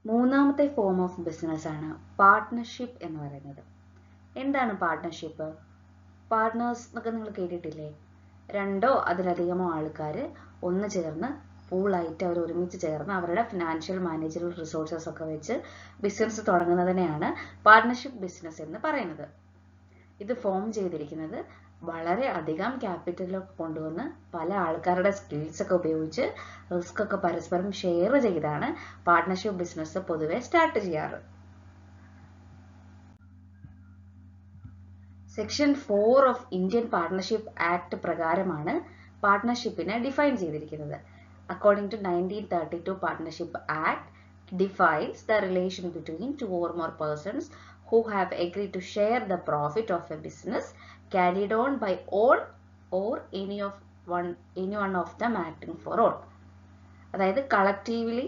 മൂന്നാമത്തെ form of business ആണ് partnership എന്ന് പറയുന്നത്. എന്താണ് പാർട്ട്ണർഷിപ്പ്? പാർട്ട്നേഴ്സ് എന്നൊക്കെ നിങ്ങൾ കേട്ടിട്ടില്ലേ? രണ്ടോ അതിലധികമോ ആൾക്കാർ ഒന്ന് ചേർന്ന് പൂളായിട്ട് അവർ ഒരുമിച്ച് ചേർന്ന് അവരുടെ ഫിനാൻഷ്യൽ മാനേജറൽ റിസോഴ്സസ് ഒക്കെ വെച്ച് ബിസിനസ് തുടങ്ങുന്നതിനെയാണ് പാർട്ട്ണർഷിപ്പ് ബിസിനസ് എന്ന് പറയുന്നത്. ഇത് ഫോം ചെയ്തിരിക്കുന്നത് വളരെ അധികം ക്യാപിറ്റലൊക്കെ കൊണ്ടുവന്ന് പല ആൾക്കാരുടെ സ്കിൽസ് ഒക്കെ ഉപയോഗിച്ച് റിസ്ക് ഒക്കെ പരസ്പരം ഷെയർ ചെയ്താണ് പാർട്ട്ണർഷിപ്പ് ബിസിനസ് പൊതുവെ സ്റ്റാർട്ട് ചെയ്യാറ്. Section 4 of Indian partnership act പ്രകാരമാണ് പാർട്ട്ണർഷിപ്പിനെ ഡിഫൈൻ ചെയ്തിരിക്കുന്നത്. According to 1932 partnership act defines the relation between two or more persons who have agreed to share the profit of a business carried on by all or any one of them acting for all. അതായത് collectively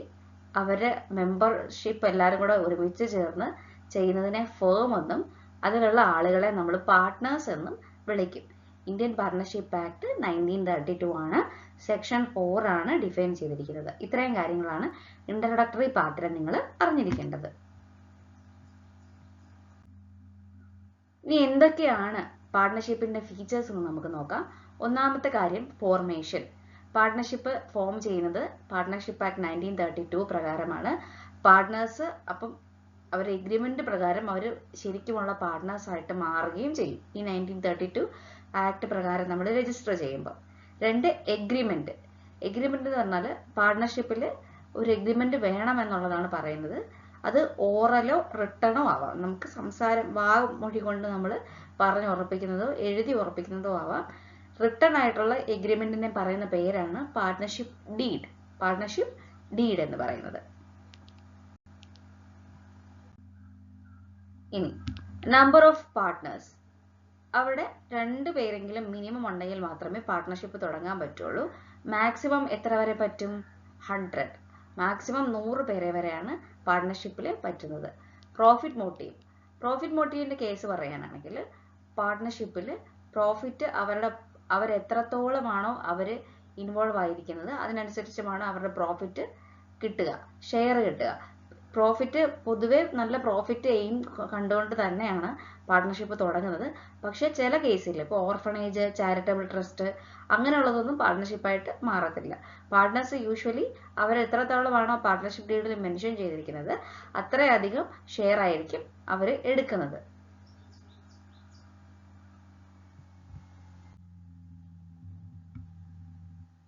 അവരുടെ membership എല്ലാവരും കൂടെ ഒരുമിച്ച് ചേർന്ന് ചെയ്യുന്നതിനെ firm എന്നും അതിലുള്ള ആളുകളെ നമ്മൾ പാർട്ട്നേഴ്സ് എന്നും വിളിക്കും. ഇന്ത്യൻ പാർട്ട്ണർഷിപ്പ് ആക്ട് 1932 ആണ്. സെക്ഷൻ 4 ആണ് ഡിഫൈൻ ചെയ്തിരിക്കുന്നത്. ഇത്രയും കാര്യങ്ങളാണ് ഇൻട്രൊഡക്ടറി പാർട്ടിൽ നിങ്ങൾ അറിഞ്ഞിരിക്കേണ്ടത്. ഇനി എന്തൊക്കെയാണ് പാർട്ട്ണർഷിപ്പിന്റെ ഫീച്ചേഴ്സ് എന്ന് നമുക്ക് നോക്കാം. ഒന്നാമത്തെ കാര്യം ഫോർമേഷൻ. പാർട്ട്ണർഷിപ്പ് ഫോം ചെയ്യുന്നത് പാർട്ട്ണർഷിപ്പ് ആക്ട് 1932 പ്രകാരമാണ്. പാർട്ട്നേഴ്സ് അപ്പം അവർ എഗ്രിമെന്റ് പ്രകാരം അവർ ശരിക്കുമുള്ള പാർട്ട്നേഴ്സ് ആയിട്ട് മാറുകയും ചെയ്യും ഈ 1932 ആക്ട് പ്രകാരം നമ്മൾ രജിസ്റ്റർ ചെയ്യുമ്പോൾ. 2, എഗ്രിമെന്റ്. എഗ്രിമെന്റ് എന്ന് പറഞ്ഞാൽ പാർട്ട്ണർഷിപ്പിൽ ഒരു എഗ്രിമെന്റ് വേണമെന്നുള്ളതാണ് പറയുന്നത്. അത് ഓറലോ റിട്ടണോ ആവാം. നമുക്ക് സംസാരം വാമൊഴി കൊണ്ട് നമ്മൾ പറഞ്ഞു ഉറപ്പിക്കുന്നതോ എഴുതി ഉറപ്പിക്കുന്നതോ ആവാം. റിട്ടൺ ആയിട്ടുള്ള എഗ്രിമെന്റിനെ പറയുന്ന പേരാണ് പാർട്ട്ണർഷിപ്പ് ഡീഡ്. പാർട്ട്ണർഷിപ്പ് ഡീഡ് എന്ന് പറയുന്നത്. ഇനി നമ്പർ ഓഫ് പാർട്ട്നേഴ്സ്. അവിടെ 2 പേരെങ്കിലും മിനിമം ഉണ്ടെങ്കിൽ മാത്രമേ പാർട്ട്ണർഷിപ്പ് തുടങ്ങാൻ പറ്റുള്ളൂ. മാക്സിമം എത്ര വരെ പറ്റും? 100. മാക്സിമം 100 പേരെ വരെയാണ് പാർട്ട്ണർഷിപ്പിൽ പറ്റുന്നത്. Profit motive. പ്രോഫിറ്റ് മോട്ടീവിന്റെ കേസ് പറയാനാണെങ്കിൽ പാർട്ട്ണർഷിപ്പിൽ പ്രോഫിറ്റ് അവരെത്രത്തോളമാണോ അവർ ഇൻവോൾവ് ആയിരിക്കുന്നത് അതിനനുസരിച്ചുമാണ് അവരുടെ പ്രോഫിറ്റ് കിട്ടുക, ഷെയർ കിട്ടുക. പ്രോഫിറ്റ് പൊതുവെ നല്ല പ്രോഫിറ്റ് എയിം കണ്ടുകൊണ്ട് തന്നെയാണ് പാർട്ട്ണർഷിപ്പ് തുടങ്ങുന്നത്. പക്ഷെ ചില കേസിൽ ഇപ്പോൾ ഓർഫണേജ്, ചാരിറ്റബിൾ ട്രസ്റ്റ് അങ്ങനെയുള്ളതൊന്നും പാർട്ട്ണർഷിപ്പായിട്ട് മാറത്തില്ല. പാർട്ട്നേഴ്സ് യൂഷ്വലി അവരെത്രത്തോളമാണോ പാർട്ട്ണർഷിപ്പ് ഡീഡിൽ മെൻഷൻ ചെയ്തിരിക്കുന്നത് അത്രയധികം ഷെയർ ആയിരിക്കും അവർ എടുക്കുന്നത്.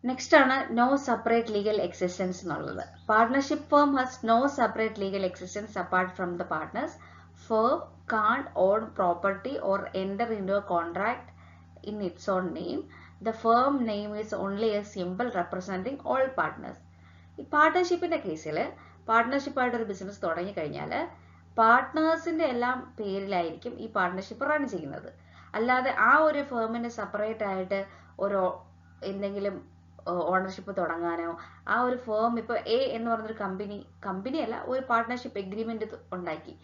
നെക്സ്റ്റ് ആണ് നോ സെപ്പറേറ്റ് ലീഗൽ എക്സിസ്റ്റൻസ് എന്നുള്ളത്. Partnership firm has no separate legal existence apart from the partners. Firm can't own property or enter into a contract in its own name. The firm name is only a symbol representing all partners. ഈ പാർട്ട്ണർഷിപ്പിന്റെ കേസിൽ പാർട്ട്ണർഷിപ്പായിട്ട് ഒരു business തുടങ്ങി കഴിഞ്ഞാൽ പാർട്ട്നേഴ്സിന്റെ എല്ലാം പേരിലായിരിക്കും ഈ partnership run ചെയ്യുന്നത്. അല്ലാതെ ആ ഒരു ഫേമിന് സെപ്പറേറ്റ് ആയിട്ട് ഒരു എന്തെങ്കിലും ഓണർഷിപ്പ് തുടങ്ങാനോ ആ ഒരു ഫേം ഇപ്പോൾ എ എന്ന് പറഞ്ഞൊരു കമ്പനിയല്ല ഒരു പാർട്ട്ണർഷിപ്പ് എഗ്രിമെന്റ് ഉണ്ടാക്കി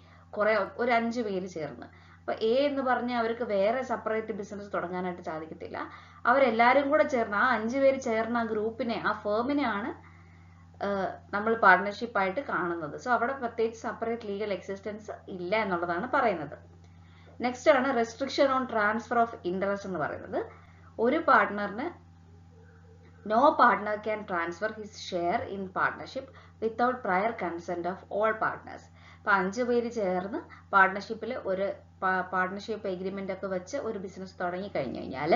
ഒരു 5 പേര് ചേർന്ന്. അപ്പൊ എ എന്ന് പറഞ്ഞാൽ അവർക്ക് വേറെ സെപ്പറേറ്റ് ബിസിനസ് തുടങ്ങാനായിട്ട് സാധിക്കത്തില്ല. അവരെല്ലാരും കൂടെ ചേർന്ന് ആ 5 പേര് ചേർന്ന ആ ഗ്രൂപ്പിനെ ആ ഫേമിനെയാണ് നമ്മൾ പാർട്ട്ണർഷിപ്പായിട്ട് കാണുന്നത്. സോ അവിടെ പ്രത്യേകിച്ച് സെപ്പറേറ്റ് ലീഗൽ എക്സിസ്റ്റൻസ് ഇല്ല എന്നുള്ളതാണ് പറയുന്നത്. നെക്സ്റ്റ് ആണ് restriction on transfer of interest എന്ന് പറയുന്നത്. ഒരു പാർട്ട്ണറിന് no partner can transfer his share in partnership without prior consent of all partners. അപ്പോൾ 5 പേര് ചേർന്ന് പാർട്ട്ണർഷിപ്പിൽ ഒരു പാർട്ട്ണർഷിപ്പ് എഗ്രിമെന്റ് ഒക്കെ വെച്ച് ഒരു ബിസിനസ് തുടങ്ങി കഴിഞ്ഞു കഴിഞ്ഞാൽ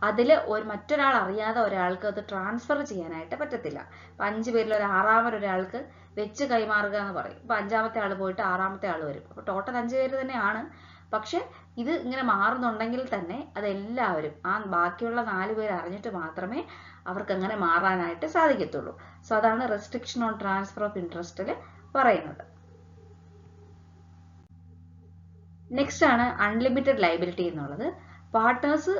അതിൽ മറ്റൊരാൾ അറിയാതെ ഒരാൾക്ക് അത് ട്രാൻസ്ഫർ ചെയ്യാനായിട്ട് പറ്റത്തില്ല. അപ്പം 5 പേരിൽ ഒരു 6-മൊരാൾക്ക് വെച്ച് കൈമാറുക എന്ന് പറയും. അപ്പം 5-മത്തെ ആൾ പോയിട്ട് 6-മത്തെ ആൾ വരും. അപ്പോൾ ടോട്ടൽ 5 പേര് തന്നെയാണ്. പക്ഷെ ഇത് ഇങ്ങനെ മാറുന്നുണ്ടെങ്കിൽ തന്നെ അതെല്ലാവരും ബാക്കിയുള്ള 4 പേര് അറിഞ്ഞിട്ട് മാത്രമേ അവർക്ക് അങ്ങനെ മാറാനായിട്ട് സാധിക്കത്തുള്ളൂ. സോ അതാണ് റെസ്ട്രിക്ഷൻ ഓൺ ട്രാൻസ്ഫർ ഓഫ് ഇൻട്രസ്റ്റിൽ പറയുന്നത്. നെക്സ്റ്റ് ആണ് അൺലിമിറ്റഡ് ലയബിലിറ്റി എന്നുള്ളത്. പാർട്ട്നേഴ്സ്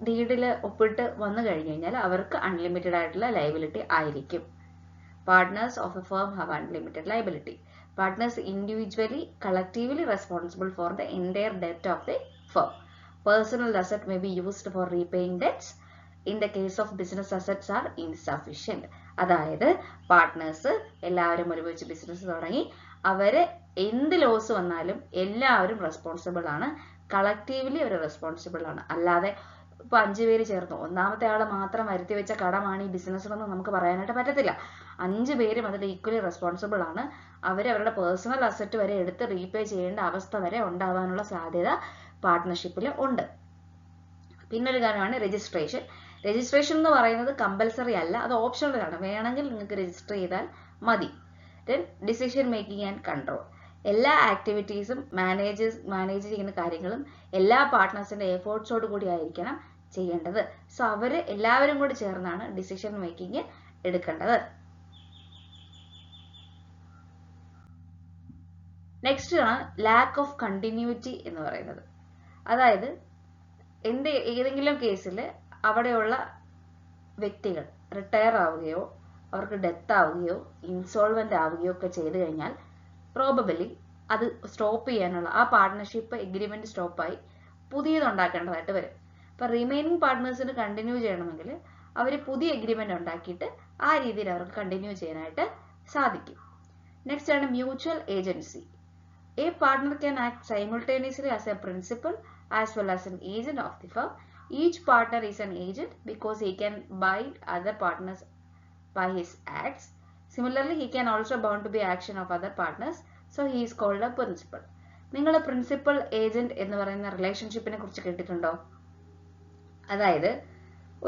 ഡീഡിൽ ഒപ്പിട്ട് വന്നു കഴിഞ്ഞു കഴിഞ്ഞാൽ അവർക്ക് അൺലിമിറ്റഡ് ആയിട്ടുള്ള ലയബിലിറ്റി ആയിരിക്കും. Partners of a firm have unlimited liability. Partners individually, collectively responsible for the entire debt of the firm. Personal asset may be used for repaying debts. In the case of business assets are insufficient. അതായത് partners എല്ലാവരും ഒരുമിച്ച് business തുടങ്ങി അവര് എന്ത് loss വന്നാലും എല്ലാവരും responsible ആണ്, collectively ഒരു റെസ്പോൺസിബിൾ ആണ്. അല്ലാതെ ഇപ്പൊ 5 പേര് ചേർന്നു ഒന്നാമത്തെ ആള് മാത്രം വരുത്തി വെച്ച കടമാണ് ഈ ബിസിനസ്സിലെന്ന് നമുക്ക് പറയാനായിട്ട് പറ്റത്തില്ല. 5 പേരും അതിൽ ഈക്വലി റെസ്പോൺസിബിൾ ആണ്. അവരവരുടെ പേഴ്സണൽ അസറ്റ് വരെ എടുത്ത് റീപേ ചെയ്യേണ്ട അവസ്ഥ വരെ ഉണ്ടാവാനുള്ള സാധ്യത പാർട്ട്ണർഷിപ്പിൽ ഉണ്ട്. പിന്നൊരു കാര്യമാണ് രജിസ്ട്രേഷൻ. രജിസ്ട്രേഷൻ എന്ന് പറയുന്നത് കമ്പൽസറി അല്ല, അത് ഓപ്ഷണൽ ആണ്. വേണമെങ്കിൽ നിങ്ങൾക്ക് രജിസ്റ്റർ ചെയ്താൽ മതി. Then decision making and control. എല്ലാ ആക്ടിവിറ്റീസും മാനേജ് ചെയ്യുന്ന കാര്യങ്ങളും എല്ലാ പാർട്ട്നേഴ്സിന്റെ എഫേർട്സോട് കൂടി ആയിരിക്കണം ചെയ്യേണ്ടത്. സോ അവര് എല്ലാവരും കൂടി ചേർന്നാണ് ഡിസിഷൻ മേക്കിംഗ് എടുക്കേണ്ടത്. നെക്സ്റ്റ് ആണ് ലാക്ക് ഓഫ് കണ്ടിന്യൂറ്റി എന്ന് പറയുന്നത്. അതായത് ഏതെങ്കിലും കേസിൽ അവിടെയുള്ള വ്യക്തികൾ റിട്ടയർ ആവുകയോ അവർക്ക് ഡെത്ത് ആവുകയോ ഇൻസോൾവെന്റ് ആവുകയോ ഒക്കെ ചെയ്തു കഴിഞ്ഞാൽ പ്രോബബിലി അത് സ്റ്റോപ്പ് ചെയ്യാനുള്ള ആ പാർട്ട്ണർഷിപ്പ് എഗ്രിമെന്റ് സ്റ്റോപ്പായി പുതിയത് ഉണ്ടാക്കേണ്ടതായിട്ട് വരും. അപ്പൊ റിമൈനിങ് പാർട്ട്നേഴ്സിന് കണ്ടിന്യൂ ചെയ്യണമെങ്കിൽ അവർ പുതിയ എഗ്രിമെന്റ് ഉണ്ടാക്കിയിട്ട് ആ രീതിയിൽ അവർക്ക് കണ്ടിന്യൂ ചെയ്യാനായിട്ട് സാധിക്കും. നെക്സ്റ്റ് ആണ് mutual agency. A partner can act simultaneously as A principal as well as an agent of the firm. Each partner is an agent because he can bind other partners by his acts. Similarly, he can also bound to the action of other partners. So he is called a principal. നിങ്ങൾ principal agent എന്ന് പറയുന്ന റിലേഷൻഷിപ്പിനെ കുറിച്ച് കേട്ടിട്ടുണ്ടോ? അതായത്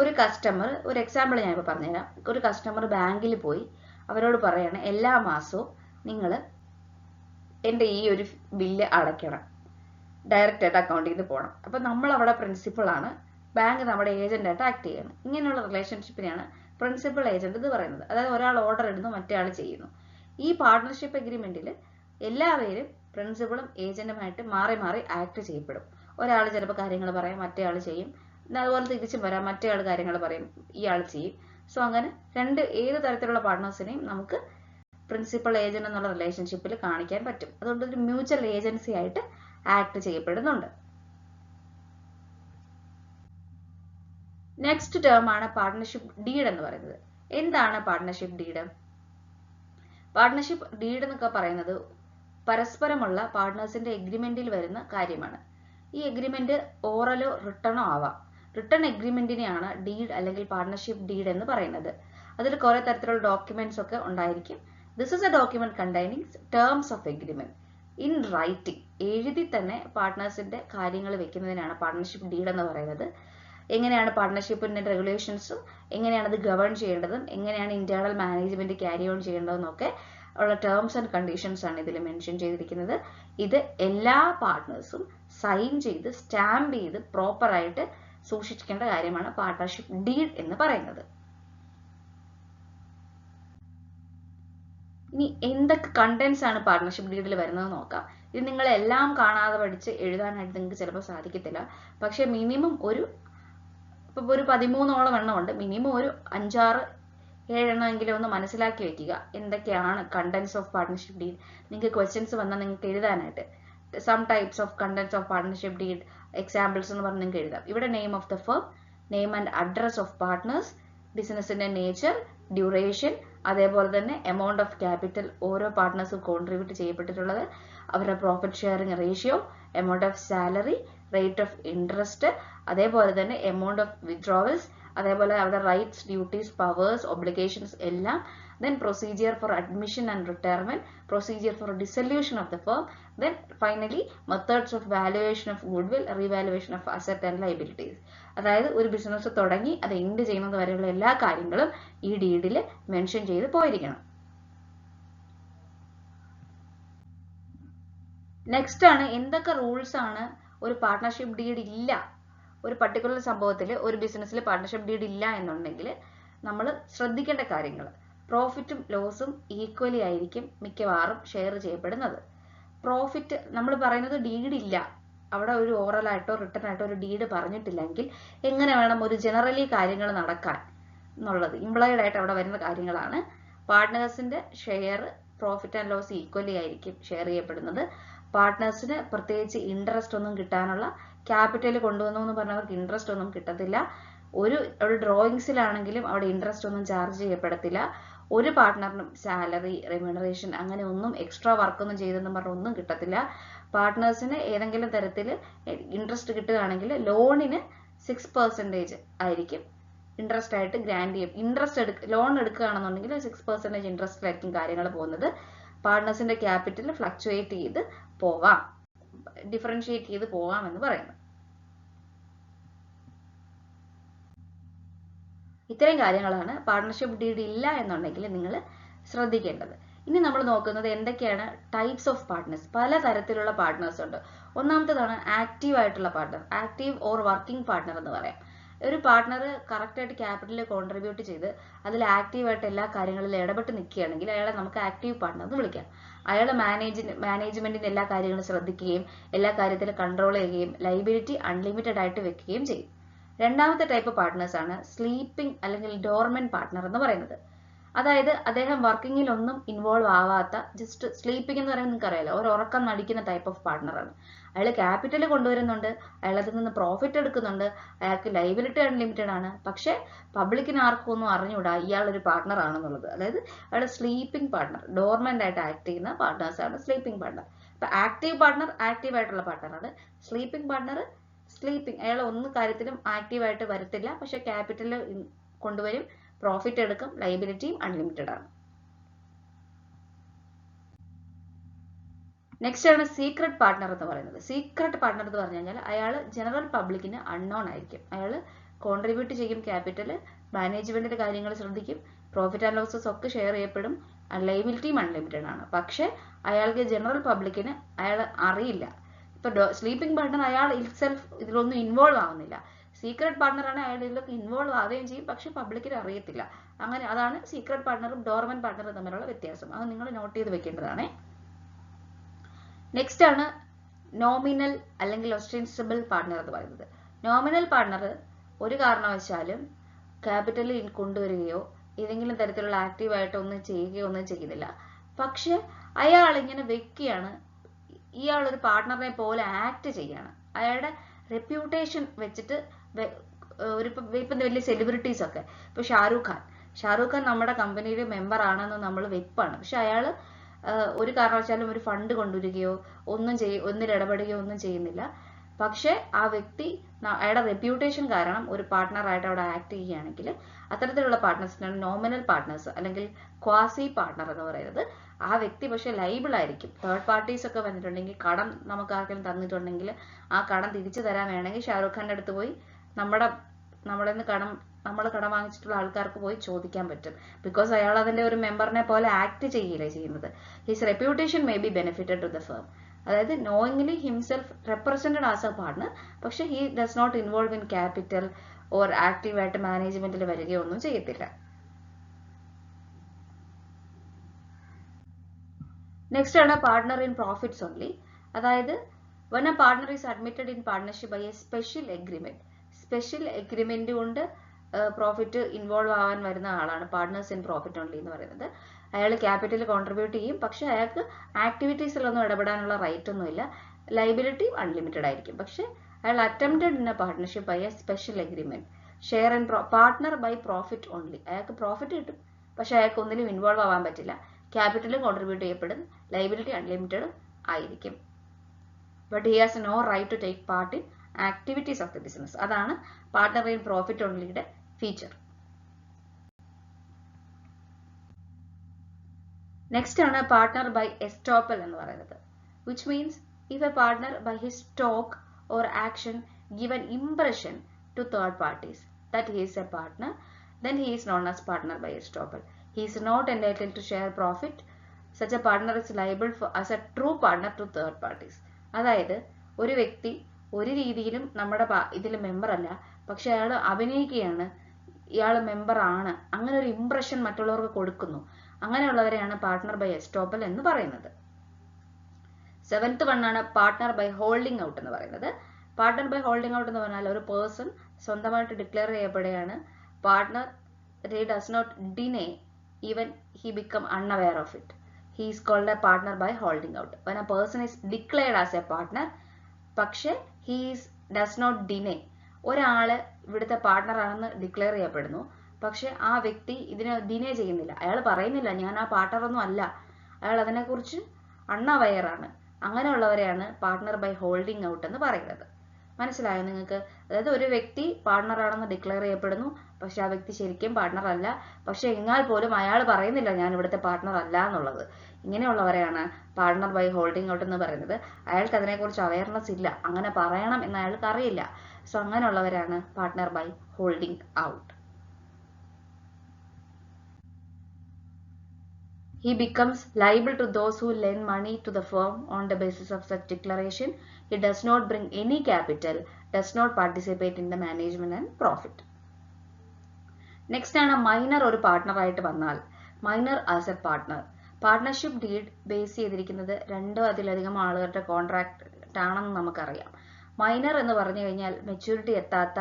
ഒരു customer, ഒരു example ഞാൻ ഇപ്പോൾ പറഞ്ഞുതരാം. ഒരു കസ്റ്റമർ ബാങ്കിൽ പോയി അവരോട് പറയാണ് എല്ലാ മാസവും നിങ്ങൾ എൻ്റെ ഈ ഒരു ബില്ല് അടയ്ക്കണം, ഡയറക്റ്റ് ആയിട്ട് അക്കൗണ്ടിൽ നിന്ന് പോകണം. അപ്പൊ നമ്മൾ അവിടെ പ്രിൻസിപ്പൾ ആണ്, ബാങ്ക് നമ്മുടെ ഏജന്റ് ആയിട്ട് ആക്ട് ചെയ്യണം. ഇങ്ങനെയുള്ള റിലേഷൻഷിപ്പിനെയാണ് പ്രിൻസിപ്പൽ ഏജന്റ് എന്ന് പറയുന്നത്. അതായത് ഒരാൾ ഓർഡർ ഇടുന്നു, മറ്റേ ആൾ ചെയ്യുന്നു. ഈ പാർട്ട്ണർഷിപ്പ് എഗ്രിമെന്റിൽ എല്ലാവരും പ്രിൻസിപ്പളും ഏജന്റുമായിട്ട് മാറി മാറി ആക്ട് ചെയ്യപ്പെടും. ഒരാൾ ചിലപ്പോൾ കാര്യങ്ങൾ പറയും, മറ്റേ ആൾ ചെയ്യും. അതുപോലെ തിരിച്ചും വരാം, മറ്റേ ആൾ കാര്യങ്ങൾ പറയും, ഇയാൾ ചെയ്യും. സോ അങ്ങനെ ഏത് തരത്തിലുള്ള പാർട്ട്നേഴ്സിനെയും നമുക്ക് പ്രിൻസിപ്പൽ ഏജന്റ് എന്നുള്ള റിലേഷൻഷിപ്പിൽ കാണിക്കാൻ പറ്റും. അതുകൊണ്ട് ഒരു മ്യൂച്വൽ ഏജൻസി ആയിട്ട് ആക്ട് ചെയ്യപ്പെടുന്നുണ്ട്. നെക്സ്റ്റ് ടേം ആണ് പാർട്ട്ണർഷിപ്പ് ഡീഡ് എന്ന് പറയുന്നത്. എന്താണ് പാർട്ട്ണർഷിപ്പ് ഡീഡ്? പാർട്ട്ണർഷിപ്പ് ഡീഡ് എന്നൊക്കെ പറയുന്നത് പരസ്പരമുള്ള പാർട്ട്നേഴ്സിന്റെ എഗ്രിമെന്റിൽ വരുന്ന കാര്യമാണ്. ഈ എഗ്രിമെന്റ് ഓറലോ റിട്ടണോ ആവാം. റിട്ടൺ എഗ്രിമെന്റിനെയാണ് ഡീഡ് അല്ലെങ്കിൽ പാർട്ട്ണർഷിപ്പ് ഡീഡ് എന്ന് പറയുന്നത്. അതിൽ കുറെ തരത്തിലുള്ള ഡോക്യുമെന്റ്സ് ഒക്കെ ഉണ്ടായിരിക്കും. This is A document containing terms of agreement in writing. എഴുതി തന്നെ പാർട്ട്നേഴ്സിന്റെ കാര്യങ്ങൾ വെക്കുന്നതിനാണ് പാർട്ട്ണർഷിപ്പ് ഡീഡ് എന്ന് പറയുന്നത്. എങ്ങനെയാണ് പാർട്ട്ണർഷിപ്പിന്റെ റെഗുലേഷൻസും എങ്ങനെയാണ് അത് ഗവേൺ ചെയ്യേണ്ടതും എങ്ങനെയാണ് ഇന്റേണൽ മാനേജ്മെന്റ് ക്യാരി ഓൺ ചെയ്യേണ്ടതെന്നൊക്കെ ഉള്ള ടേംസ് ആൻഡ് കണ്ടീഷൻസ് ആണ് ഇതിൽ മെൻഷൻ ചെയ്തിരിക്കുന്നത്. ഇത് എല്ലാ പാർട്ട്നേഴ്സും സൈൻ ചെയ്ത് സ്റ്റാമ്പ് ചെയ്ത് പ്രോപ്പറായിട്ട് സൂക്ഷിക്കേണ്ട കാര്യമാണ് പാർട്ട്ണർഷിപ്പ് ഡീഡ് എന്ന് പറയുന്നത്. ഇനി എന്തൊക്കെ കണ്ടന്റ്സ് ആണ് പാർട്ട്ണർഷിപ്പ് ഡീഡിൽ വരുന്നത് നോക്കാം. ഇത് നിങ്ങൾ എല്ലാം കാണാതെ പഠിച്ച് എഴുതാനായിട്ട് നിങ്ങൾക്ക് ചിലപ്പോൾ സാധിക്കത്തില്ല. പക്ഷെ മിനിമം ഒരു 13ഓളം എണ്ണം ഉണ്ട്. മിനിമം ഒരു 5-6-7 എണ്ണമെങ്കിലും ഒന്ന് മനസ്സിലാക്കി വെക്കുക. എന്തൊക്കെയാണ് കണ്ടന്റ്സ് ഓഫ് പാർട്ട്ണർഷിപ്പ് ഡീഡ്. നിങ്ങൾക്ക് ക്വസ്റ്റ്യൻസ് വന്നാൽ നിങ്ങൾക്ക് എഴുതാനായിട്ട് some types of contents of partnership deed examples എന്ന് പറഞ്ഞ് നിങ്ങൾക്ക് എഴുതാം. ഇവിടെ name of the firm, name and address of partners, ബിസിനസിന്റെ നേച്ചർ, ഡ്യൂറേഷൻ, അതേപോലെ തന്നെ എമൗണ്ട് ഓഫ് ക്യാപിറ്റൽ ഓരോ പാർട്ട്നേഴ്സും കോൺട്രിബ്യൂട്ട് ചെയ്യപ്പെട്ടിട്ടുള്ളത്, അവരുടെ profit sharing ratio, amount of salary, rate of interest, അതേപോലെ തന്നെ എമൗണ്ട് ഓഫ് വിത്ഡ്രോവൽസ്, അതേപോലെ അവരുടെ റൈറ്റ്സ്, ഡ്യൂട്ടീസ്, പവേഴ്സ്, ഒബ്ലിഗേഷൻസ് എല്ലാം. Then procedure for admission and retirement, procedure for dissolution of the firm, then finally methods of valuation of goodwill, revaluation of asset and liabilities. അതായത് ഒരു business തുടങ്ങി അത് end ചെയ്യുന്നത് വരെയുള്ള എല്ലാ കാര്യങ്ങളും ഈ ഡീഡിൽ മെൻഷൻ ചെയ്ത് പോയിരിക്കണം. നെക്സ്റ്റ് ആണ് എന്തൊക്കെ റൂൾസ് ആണ് ഒരു പാർട്ട്ണർഷിപ്പ് ഡീഡ് ഇല്ല, ഒരു പർട്ടിക്കുലർ സംഭവത്തിൽ ഒരു ബിസിനസ്സിൽ പാർട്ട്ണർഷിപ്പ് ഡീഡ് ഇല്ല എന്നുണ്ടെങ്കിൽ നമ്മൾ ശ്രദ്ധിക്കേണ്ട കാര്യങ്ങൾ. പ്രോഫിറ്റും ലോസും ഈക്വലി ആയിരിക്കും മിക്കവാറും ഷെയർ ചെയ്യപ്പെടുന്നത്. പ്രോഫിറ്റ് നമ്മൾ പറയുന്നത് ഡീഡ് ഇല്ല, അവിടെ ഒരു ഓറലായിട്ടോ റിട്ടൺ ആയിട്ടോ ഒരു ഡീഡ് പറഞ്ഞിട്ടില്ലെങ്കിൽ എങ്ങനെ വേണം ഒരു ജനറലി കാര്യങ്ങൾ നടക്കാൻ എന്നുള്ളത് ഇംപ്ലോയിഡ് ആയിട്ട് അവിടെ വരുന്ന കാര്യങ്ങളാണ്. പാർട്ട്നേഴ്സിന്റെ share profit and loss equally ആയിരിക്കും ഷെയർ ചെയ്യപ്പെടുന്നത്. പാർട്ട്നേഴ്സിന് പ്രത്യേകിച്ച് ഇൻട്രസ്റ്റ് ഒന്നും കിട്ടാനുള്ള, ക്യാപിറ്റൽ കൊണ്ടുവന്നു എന്ന് പറഞ്ഞവർക്ക് ഇൻട്രസ്റ്റ് ഒന്നും കിട്ടത്തില്ല. ഒരു ഡ്രോയിങ്സിലാണെങ്കിലും അവിടെ ഇൻട്രസ്റ്റ് ഒന്നും ചാർജ് ചെയ്യപ്പെടത്തില്ല. ഒരു പാർട്ട്ണറിനും സാലറി, റെമ്യൂണറേഷൻ അങ്ങനെ ഒന്നും എക്സ്ട്രാ വർക്കൊന്നും ചെയ്തെന്ന് പറഞ്ഞാൽ ഒന്നും കിട്ടത്തില്ല. പാർട്ട്നേഴ്സിന് ഏതെങ്കിലും തരത്തിൽ ഇൻട്രസ്റ്റ് കിട്ടുകയാണെങ്കിൽ ലോണിന് 6% ആയിരിക്കും ഇൻട്രസ്റ്റ് ആയിട്ട് ഗ്രാൻഡ് ചെയ്യും. ലോൺ എടുക്കുകയാണെന്നുണ്ടെങ്കിൽ 6% ഇൻട്രസ്റ്റിലായിരിക്കും കാര്യങ്ങൾ പോകുന്നത്. പാർട്ട്നേഴ്സിന്റെ ക്യാപിറ്റൽ ഫ്ലക്ച്വേറ്റ് ചെയ്ത് പോവാം, ഡിഫറൻഷിയേറ്റ് ചെയ്ത് പോവാം എന്ന് പറയുന്നത്. ഇത്രയും കാര്യങ്ങളാണ് പാർട്ട്ണർഷിപ്പ് ഡീഡ് ഇല്ല എന്നുണ്ടെങ്കിൽ നിങ്ങൾ ശ്രദ്ധിക്കേണ്ടത്. ഇനി നമ്മൾ നോക്കുന്നത് എന്തൊക്കെയാണ് ടൈപ്സ് ഓഫ് പാർട്ട്നേഴ്സ്. പല തരത്തിലുള്ള പാർട്ട്നേഴ്സ് ഉണ്ട്. ഒന്നാമത്തേതാണ് ആക്റ്റീവ് ആയിട്ടുള്ള partner, active or working partner എന്ന് പറയാം. ഒരു പാർട്ട്ണർ കറക്റ്റായിട്ട് ക്യാപിറ്റൽ കോൺട്രിബ്യൂട്ട് ചെയ്ത് അതിൽ ആക്റ്റീവായിട്ട് എല്ലാ കാര്യങ്ങളിലും ഇടപെട്ട് നിൽക്കുകയാണെങ്കിൽ അയാളെ നമുക്ക് ആക്റ്റീവ് പാർട്ട്ണർ എന്ന് വിളിക്കാം. അയാൾ മാനേജ്മെന്റിന്റെ എല്ലാ കാര്യങ്ങളും ശ്രദ്ധിക്കുകയും എല്ലാ കാര്യത്തിലും കൺട്രോൾ ചെയ്യുകയും ലൈബിലിറ്റി അൺലിമിറ്റഡ് ആയിട്ട് വെക്കുകയും ചെയ്യും. രണ്ടാമത്തെ ടൈപ്പ് പാർട്ട്നേഴ്സ് ആണ് സ്ലീപ്പിംഗ് അല്ലെങ്കിൽ ഡോർമെന്റ് പാർട്ട്ണർ എന്ന് പറയുന്നത്. അതായത് അദ്ദേഹം വർക്കിങ്ങിൽ ഒന്നും ഇൻവോൾവ് ആവാത്ത, ജസ്റ്റ് സ്ലീപ്പിംഗ് എന്ന് പറയുമ്പോൾ നിങ്ങൾക്ക് അറിയാലോ, ഒരു ഉറക്കം നടിക്കുന്ന ടൈപ്പ് ഓഫ് പാർട്ട്ണറാണ്. അയാൾ ക്യാപിറ്റൽ കൊണ്ടുവരുന്നുണ്ട്, അയാൾ അതിൽ നിന്ന് പ്രോഫിറ്റ് എടുക്കുന്നുണ്ട്, അയാൾക്ക് ലൈബിലിറ്റി അൺലിമിറ്റഡ് ആണ്. പക്ഷെ പബ്ലിക്കിന് ആർക്കും ഒന്നും അറിഞ്ഞുകൂടാ ഇയാൾ ഒരു പാർട്ട്ണർ ആണെന്നുള്ളത്. അതായത് അയാൾ സ്ലീപ്പിംഗ് പാർട്ട്ണർ, ഡോർമെന്റ് ആയിട്ട് ആക്ട് ചെയ്യുന്ന പാർട്ട്നേഴ്സ് ആണ് സ്ലീപ്പിംഗ് പാർട്ട്ണർ. ഇപ്പൊ ആക്റ്റീവ് പാർട്ട്ണർ ആക്റ്റീവ് ആയിട്ടുള്ള പാർട്ട്ണറാണ്. സ്ലീപ്പിംഗ് പാർട്ട്ണർ സ്ലീപ്പിംഗ്, അയാൾ ഒന്നും കാര്യത്തിലും ആക്റ്റീവായിട്ട് വരത്തില്ല, പക്ഷെ ക്യാപിറ്റൽ കൊണ്ടുവരും, പ്രോഫിറ്റ് എടുക്കും, ലൈബിലിറ്റിയും അൺലിമിറ്റഡ് ആണ്. നെക്സ്റ്റ് ആണ് സീക്രട്ട് പാർട്ട്ണർ എന്ന് പറയുന്നത്. സീക്രട്ട് പാർട്ട്ണർ എന്ന് പറഞ്ഞു കഴിഞ്ഞാൽ അയാൾ ജനറൽ പബ്ലിക്കിന് അൺനോൺ ആയിരിക്കും. അയാൾ കോൺട്രിബ്യൂട്ട് ചെയ്യും ക്യാപിറ്റൽ, മാനേജ്മെന്റിന്റെ കാര്യങ്ങൾ ശ്രദ്ധിക്കും, പ്രോഫിറ്റ് ആൻഡ് ലോസസ് ഒക്കെ ഷെയർ ചെയ്യപ്പെടും, ലൈബിലിറ്റിയും അൺലിമിറ്റഡ് ആണ്. പക്ഷെ അയാൾക്ക് ജനറൽ പബ്ലിക്കിന് അയാൾ അറിയില്ല. ഇപ്പൊ സ്ലീപ്പിംഗ് പാർട്ട്ണർ അയാൾ ഇറ്റ്സെൽഫ് ഇതിലൊന്നും ഇൻവോൾവ് ആവുന്നില്ല. സീക്രട്ട് പാർട്ട്ണറാണ്, അയാൾ ഇതിലൊക്കെ ഇൻവോൾവ് ആവുകയും ചെയ്യും, പക്ഷെ പബ്ലിക്കിന് അറിയത്തില്ല. അങ്ങനെ അതാണ് സീക്രട്ട് പാർട്ട്ണറും ഡോർമെന്റ് പാർട്ട്ണറും തമ്മിലുള്ള വ്യത്യാസം. അത് നിങ്ങൾ നോട്ട് ചെയ്ത് വെക്കേണ്ടതാണ്. നെക്സ്റ്റ് ആണ് നോമിനൽ അല്ലെങ്കിൽ ഒസ്റ്റൻസിബിൾ പാർട്ട്ണർ എന്ന് പറയുന്നത്. നോമിനൽ പാർട്ട്ണർ ഒരു കാരണവശാലും ക്യാപിറ്റൽ കൊണ്ടുവരികയോ ഏതെങ്കിലും തരത്തിലുള്ള ആക്റ്റീവായിട്ട് ഒന്നും ചെയ്യുകയോ ഒന്നും ചെയ്യുന്നില്ല. പക്ഷെ അയാൾ ഇങ്ങനെ വെക്കുകയാണ്, ഇയാൾ ഒരു പാർട്ട്ണറിനെ പോലെ ആക്ട് ചെയ്യാണ്. അയാളുടെ റെപ്യൂട്ടേഷൻ വെച്ചിട്ട് ഇപ്പം വലിയ സെലിബ്രിറ്റീസ് ഒക്കെ, ഇപ്പൊ ഷാരൂഖ് ഖാൻ നമ്മുടെ കമ്പനിയിലെ മെമ്പർ ആണെന്ന് നമ്മൾ വെപ്പാണ്. പക്ഷെ അയാൾ ഒരു കാരണവശാലും ഒരു ഫണ്ട് കൊണ്ടുവരികയോ ഒന്നിൽ ഇടപെടുകയോ ഒന്നും ചെയ്യുന്നില്ല. പക്ഷെ ആ വ്യക്തി അയാളുടെ റെപ്യൂട്ടേഷൻ കാരണം ഒരു പാർട്ട്ണറായിട്ട് അവിടെ ആക്ട് ചെയ്യുകയാണെങ്കിൽ അത്തരത്തിലുള്ള പാർട്ട്നേഴ്സിനാണ് നോമിനൽ പാർട്ട്നേഴ്സ് അല്ലെങ്കിൽ ക്വാസി പാർട്ട്ണർ എന്ന് പറയുന്നത്. ആ വ്യക്തി പക്ഷെ ലൈബിൾ ആയിരിക്കും. തേർഡ് പാർട്ടീസ് ഒക്കെ വന്നിട്ടുണ്ടെങ്കിൽ, കടം നമുക്ക് ആർക്കെങ്കിലും തന്നിട്ടുണ്ടെങ്കിൽ ആ കടം തിരിച്ചു തരാൻ വേണമെങ്കിൽ ഷാരൂഖ് ഖാന്റെ അടുത്ത് പോയി നമ്മൾ കടം വാങ്ങിച്ചിട്ടുള്ള ആൾക്കാർക്ക് പോയി ചോദിക്കാൻ പറ്റും. ബിക്കോസ് അയാൾ അതിന്റെ ഒരു മെമ്പറിനെ പോലെ ആക്ട് ചെയ്യില്ലേ ചെയ്യുന്നത്. His reputation may be benefitted to the firm. അതായത് knowingly himself represented as a partner, പക്ഷെ he does not involve in capital or ആക്റ്റീവായിട്ട് മാനേജ്മെന്റിൽ വരികയോ ഒന്നും ചെയ്യത്തില്ല. നെക്സ്റ്റ് ആണ് പാർട്ട്ണർ ഇൻ പ്രോഫിറ്റ്സ് ഓൺലി. അതായത് when a partner is admitted in partnership by a special agreement കൊണ്ട് പ്രോഫിറ്റ് ഇൻവോൾവ് ആവാൻ വരുന്ന ആളാണ് പാർട്ട്നേഴ്സ് ഇൻ പ്രോഫിറ്റ് ഓൺലി എന്ന് പറയുന്നത്. അയാൾ ക്യാപിറ്റൽ കോൺട്രിബ്യൂട്ട് ചെയ്യും, പക്ഷെ അയാൾക്ക് ആക്ടിവിറ്റീസിലൊന്നും ഇടപെടാനുള്ള റൈറ്റ് ഒന്നുമില്ല, ലൈബിലിറ്റി അൺലിമിറ്റഡ് ആയിരിക്കും. പക്ഷെ അയാൾ attempted in a partnership by a special agreement share and partner by profit only. അയാൾക്ക് പ്രോഫിറ്റ് കിട്ടും, പക്ഷെ അയാൾക്ക് ഒന്നിലും ഇൻവോൾവ് ആവാൻ പറ്റില്ല, ക്യാപിറ്റലും കോൺട്രിബ്യൂട്ട് ചെയ്യപ്പെടും, ലൈബിലിറ്റി അൺലിമിറ്റഡ് ആയിരിക്കും. But he has no right to take part in activities of the business. അതാണ് പാർട്ട്ണർ ഇൻ പ്രോഫിറ്റ് ഓൺലിയുടെ ഫീച്ചർ. നെക്സ്റ്റ് ആണ് പാർട്ട്ണർ ബൈ എസ്റ്റോപ്പൽ എന്ന് പറയുന്നത്. Which means if a partner by his talk or action give an impression to third parties that he is a partner, then he is known as partner by estoppel. He is not entitled to share profit. Such a partner is liable as a true partner to third parties. അതായത് ഒരു വ്യക്തി ഒരു രീതിയിലും നമ്മുടെ ഇതിൽ member അല്ല, പക്ഷെ അയാൾ അഭിനയിക്കുകയാണ് ഇയാൾ മെമ്പർ ആണ്, അങ്ങനെ ഒരു ഇംപ്രഷൻ മറ്റുള്ളവർക്ക് കൊടുക്കുന്നു. അങ്ങനെയുള്ളവരെയാണ് പാർട്ട്ണർ ബൈ എസ്റ്റോപ്പൽ എന്ന് പറയുന്നത്. 7th വണ്ണാണ് പാർട്ട്ണർ ബൈ ഹോൾഡിംഗ് ഔട്ട് എന്ന് പറയുന്നത്. പാർട്ട്ണർ ബൈ ഹോൾഡിംഗ് ഔട്ട് എന്ന് പറഞ്ഞാൽ ഒരു പേഴ്സൺ സ്വന്തമായിട്ട് ഡിക്ലെയർ ചെയ്യപ്പെടുകയാണ് partner, he does not deny even he become unaware of it. He is called a partner by holding out. When a person is declared as a partner, പക്ഷെ he does not deny, ഒരാള് ഇവിടുത്തെ partner ആണെന്ന് declare ചെയ്യപ്പെടുന്നു, പക്ഷെ ആ വ്യക്തി ഇതിനെ ഡിനേ ചെയ്യുന്നില്ല. അയാൾ പറയുന്നില്ല ഞാൻ ആ പാർട്ണറൊന്നും അല്ല, അയാൾ അതിനെക്കുറിച്ച് അൺഅവെയറാണ്. അങ്ങനെയുള്ളവരെയാണ് പാർട്ണർ ബൈ ഹോൾഡിംഗ് ഔട്ട് എന്ന് പറയുന്നത്. മനസ്സിലായോ നിങ്ങൾക്ക്? അതായത് ഒരു വ്യക്തി പാർട്ണറാണെന്ന് ഡിക്ലെയർ ചെയ്യപ്പെടുന്നു, പക്ഷെ ആ വ്യക്തി ശരിക്കും പാർട്ണർ അല്ല, പക്ഷെ എന്നാൽ പോലും അയാൾ പറയുന്നില്ല ഞാൻ ഇവിടുത്തെ പാർട്ണർ അല്ല എന്നുള്ളത്. ഇങ്ങനെയുള്ളവരെയാണ് പാർട്ണർ ബൈ ഹോൾഡിംഗ് ഔട്ട് എന്ന് പറയുന്നത്. അയാൾക്ക് അതിനെക്കുറിച്ച് അവയർനെസ് ഇല്ല, അങ്ങനെ പറയണം എന്ന് അയാൾക്ക് അറിയില്ല. സോ അങ്ങനെയുള്ളവരാണ് partner by holding out. He becomes liable to those who lend money to the firm on the basis of such declaration. He does not bring any capital, does not participate in the management and profit. Next ആണ് minor ഒരു partner ആയിട്ട് വന്നാൽ. Minor as A partner. Partnership deed base ചെയ്തിരിക്കുന്നത് 2 അതിലധികം ആളുകളുടെ contract ആണെന്ന് നമുക്കറിയാം. Minor എന്ന് പറഞ്ഞു കഴിഞ്ഞാൽ മെച്യൂരിറ്റി എത്താത്ത